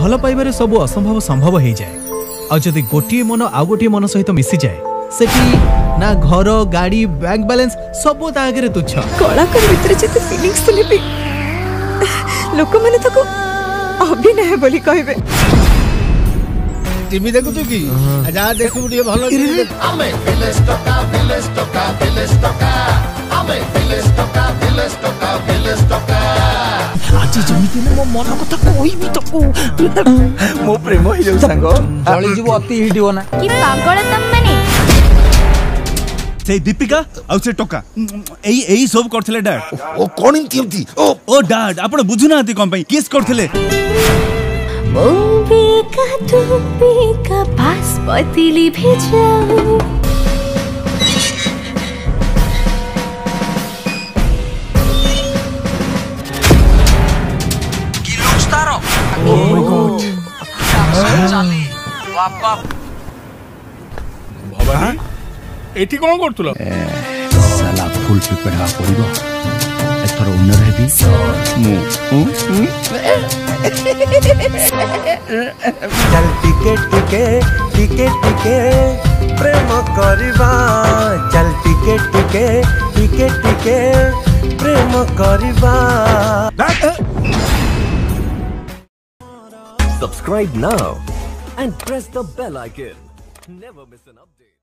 भल पाइबारे सब असंभव संभव हो जाए आ जदि गोटे मन आ गोटे मन सहित मिसी जाए सेठी ना घर गाड़ी बैंक बैलेंस सब आगे तुच्छ कलाकार भीतर जते फीलिंग्स थे भी लोक माने ताको अभिनय बोली कहबे। टीवी देखु तू की जा देखु मुटिए भलो आमे फिलेस टका आमे फिलेस टका आज जमिति मो मन कथा कोइबी तको मो प्रेम ही जाऊ संग चली जीव अति हिडियो ना कि पागल तम माने से दीपिका आउ से टका एई सब करथले डैड ओ कोन इमती ओ डैड आपण बुझु नाती कोन पई किस करथले तू का पास पतिली भेजाऊ की looks taro oh my God चाली वापा भवानी एठी कोन करथुलो साला फुल पिपड़ा पड़िबो एथर ओनर हेबी मु चल टिके प्रेम करिबा चल टिके प्रेम करिबा। Subscribe now and press the bell icon. Never miss an update.